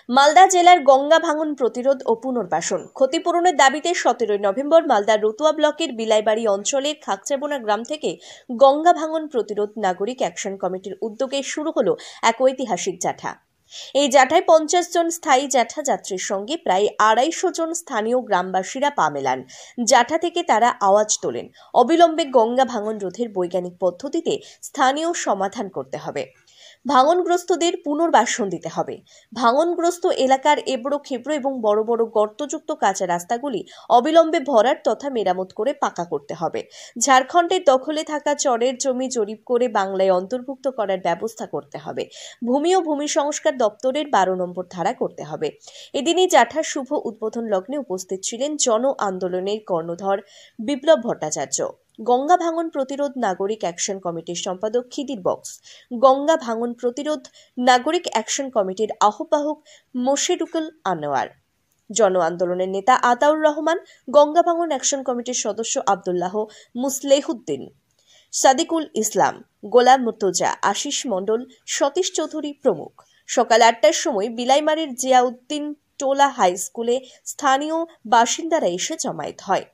মালদা জেলার গঙ্গা ভাঙন প্রতিরোধ ও পুনর্বাসন ক্ষতিপূরণের দাবিতে 17 নভেম্বর মালদা রতুয়া ব্লকের বিলাইবাড়ি অঞ্চলের খাকচাবোনা গ্রাম থেকে গঙ্গা ভাঙন প্রতিরোধ নাগরিক অ্যাকশন কমিটির উদ্যোগে শুরু হলো এক ঐতিহাসিক জাথা। এই জাথায় 50 জন স্থায়ী জাথা যাত্রীর সঙ্গে প্রায় 250 জন স্থানীয় গ্রামবাসীরা পা মেলান। জাথা থেকে তারা আওয়াজ তোলেন, অবিলম্বে গঙ্গা ভাঙন রোধের বৈজ্ঞানিক পদ্ধতিতে স্থানীয় সমাধান করতে হবে, ভাঙনগ্রস্তদের পুনর্বাসন দিতে হবে, ভাঙনগ্রস্ত এলাকার এবড়ো খেবড়ো এবং বড় বড় গর্তযুক্ত কাঁচা রাস্তাগুলি অবিলম্বে ভরাট তথা মেরামত করে পাকা করতে হবে, ঝাড়খণ্ডের দখলে থাকা চরের জমি জরিপ করে বাংলায় অন্তর্ভুক্ত করার ব্যবস্থা করতে হবে, ভূমি ও ভূমি সংস্কার দপ্তরের 12 নম্বর ধারা করতে হবে। এদিনই জাঠার শুভ উদ্বোধন লগ্নে উপস্থিত ছিলেন জন আন্দোলনের কর্ণধর বিপ্লব ভট্টাচার্য, গঙ্গা ভাঙন প্রতিরোধ নাগরিক অ্যাকশন কমিটির সম্পাদক খিদির বক্স, গঙ্গা ভাঙন প্রতিরোধ নাগরিক অ্যাকশন কমিটির আহ্বায়ক মোশেরুকুল আনোয়ার, জন আন্দোলনের নেতা আতাউর রহমান, গঙ্গা ভাঙন অ্যাকশন কমিটির সদস্য আব্দুল্লাহ মুসলেহুদ্দিন, সাদিকুল ইসলাম, গোলাম মুর্তজা, আশিস মণ্ডল, সতীশ চৌধুরী প্রমুখ। সকাল 8টার সময় বিলাইমারির জিয়াউদ্দিন টোলা হাই স্কুলে স্থানীয় বাসিন্দারা এসে জমায়েত হয়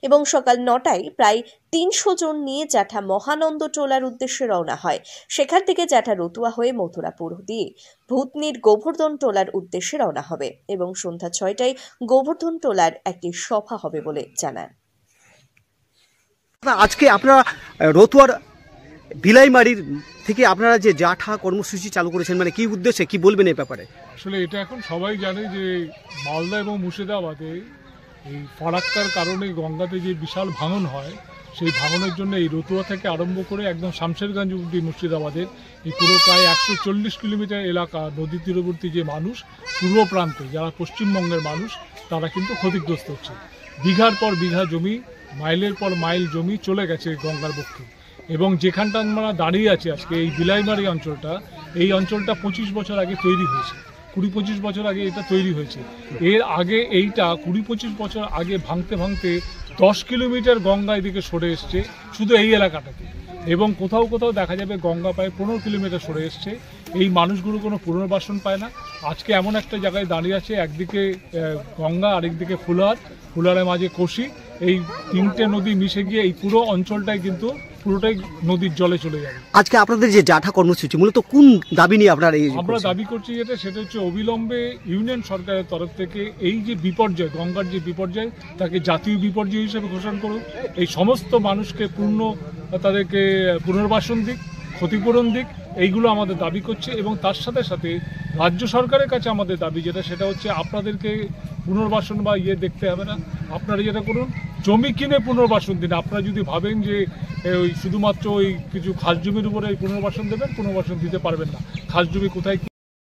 এবং সকাল 9টায় প্রায় 300 জন নিয়ে জাঠা মহানন্দ টোলার উদ্দেশ্যে রওনা হয়। সেখান থেকে জাঠা রতুয়া হয়ে মথুরাপুর দিয়ে ভূতনির গোবর্ধন টোলার উদ্দেশ্যে রওনা হবে এবং সন্ধ্যা 6টায় গোবর্ধন টোলার একটি সভা হবে বলে জানান। আজকে আপনারা রতুয়ার বিলাইমারির থেকে আপনারা যে জাঠা কর্মসূচি চালু করেছেন, মানে কি উদ্দেশ্যে, কি বলবেন এই ব্যাপারে? আসলে এটা এখন সবাই জানে যে মালদা এবং মুর্শিদাবাদে এই ফারাক্কার কারণে গঙ্গাতে যে বিশাল ভাঙন হয়, সেই ভাঙনের জন্য এই রতুয়া থেকে আরম্ভ করে একদম শামশেরগঞ্জ অবধি মুর্শিদাবাদের এই পুরো প্রায় 140 কিলোমিটার এলাকা নদী তীরবর্তী যে মানুষ, পূর্ব প্রান্তে যারা পশ্চিমবঙ্গের মানুষ, তারা কিন্তু ক্ষতিগ্রস্ত হচ্ছে। বিঘার পর বিঘা জমি, মাইলের পর মাইল জমি চলে গেছে গঙ্গার পক্ষে। এবং যেখানটা আমরা দাঁড়িয়ে আছি আজকে এই বিলাইমারি অঞ্চলটা, এই অঞ্চলটা 25 বছর আগে তৈরি হয়েছে, 20-25 বছর আগে এটা তৈরি হয়েছে। এর আগে এইটা 20-25 বছর আগে ভাঙতে ভাঙতে 10 কিলোমিটার গঙ্গা এদিকে সরে এসছে শুধু এই এলাকাটাতে, এবং কোথাও কোথাও দেখা যাবে গঙ্গা প্রায় 15 কিলোমিটার সরে এসছে। এই মানুষগুলো কোনো পুনর্বাসন পায় না। আজকে এমন একটা জায়গায় দাঁড়িয়ে আছে, একদিকে গঙ্গা, আরেকদিকে ফুলারের মাঝে কোশি, এই 3টে নদী মিশে গিয়ে এই পুরো অঞ্চলটাই কিন্তু পুরোটাই নদীর জলে চলে যাবে। আজকে আপনাদের যে জাঠা কর্মসূচি মূলত কোন দাবি নিয়ে আপনারা আমরা দাবি করছি, সেটা হচ্ছে অবিলম্বে ইউনিয়ন সরকারের তরফ থেকে এই যে বিপর্যয়, গঙ্গার যে বিপর্যয়, তাকে জাতীয় বিপর্যয় হিসেবে ঘোষণা করুন। এই সমস্ত মানুষকে তাদেরকে পুনর্বাসন দিক, ক্ষতিপূরণ দিক, এইগুলো আমাদের দাবি করছে। এবং তার সাথে সাথে রাজ্য সরকারের কাছে আমাদের দাবি সেটা হচ্ছে আপনাদেরকে পুনর্বাসন বা দেখতে হবে না, আপনারা যেটা করুন, জমি কিনে পুনর্বাসন দিন। আপনারা যদি ভাবেন যে ওই শুধুমাত্র ওই কিছু খাস জমির উপরে পুনর্বাসন দেবেন, পুনর্বাসন দিতে পারবেন না। খাস জমি কোথায়